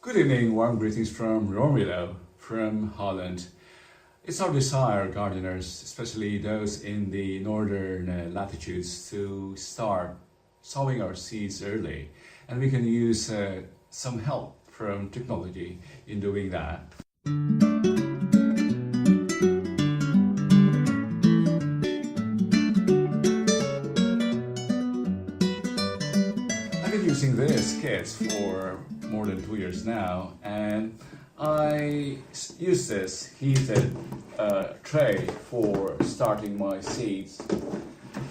Good evening, warm greetings from Romeo from Holland. It's our desire, gardeners, especially those in the northern latitudes, to start sowing our seeds early. And we can use some help from technology in doing that. I've been using this kit for more than 2 years now, and I use this heated tray for starting my seeds.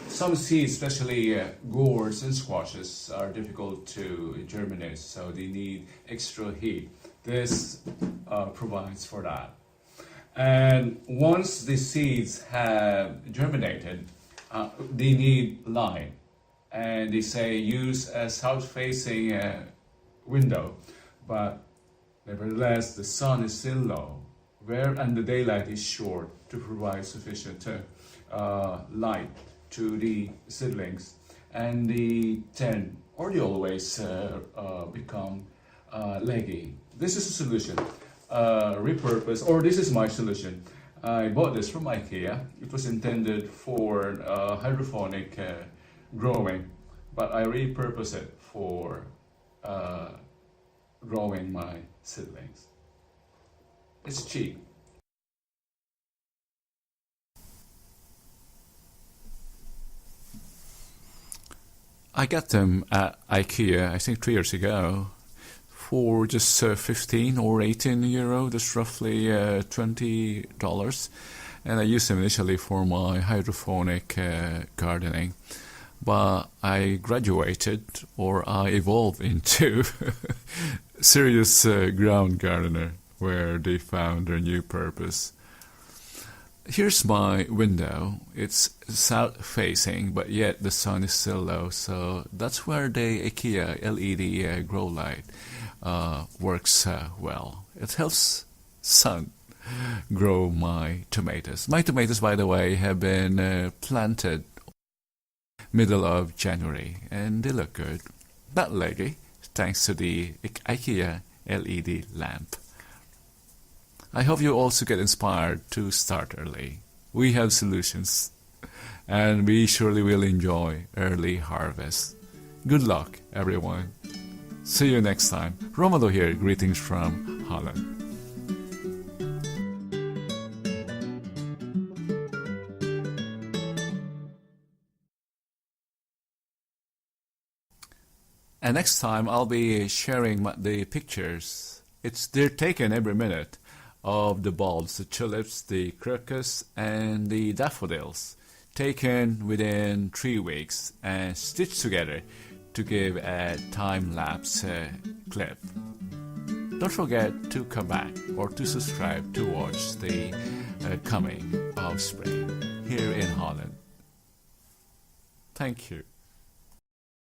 Some seeds, especially gourds and squashes, are difficult to germinate, so they need extra heat. This provides for that. And once the seeds have germinated, they need light. And they say use a south-facing window, but nevertheless the sun is still low, and the daylight is short to provide sufficient light to the seedlings, and the tend or they always become leggy. This is a solution, repurpose, or this is my solution. I bought this from IKEA. It was intended for hydroponic growing, but I repurpose it for growing my seedlings. It's cheap. I got them at IKEA, I think 3 years ago, for just 15 or 18 euro, that's roughly $20. And I used them initially for my hydroponic gardening. But I graduated, or I evolved into serious ground gardener, where they found their new purpose. Here's my window. It's south-facing, but yet the sun is still low, so that's where the IKEA LED grow light works well. It helps sun grow my tomatoes. My tomatoes, by the way, have been planted middle of January, and they look good. Not leggy, thanks to the IKEA LED lamp. I hope you also get inspired to start early. We have solutions, and we surely will enjoy early harvest. Good luck, everyone. See you next time. Romolo here, greetings from Holland. And next time I'll be sharing the pictures. They're taken every minute of the bulbs, the tulips, the crocus, and the daffodils, taken within 3 weeks and stitched together to give a time-lapse clip. Don't forget to come back or to subscribe to watch the coming of spring here in Holland. Thank you.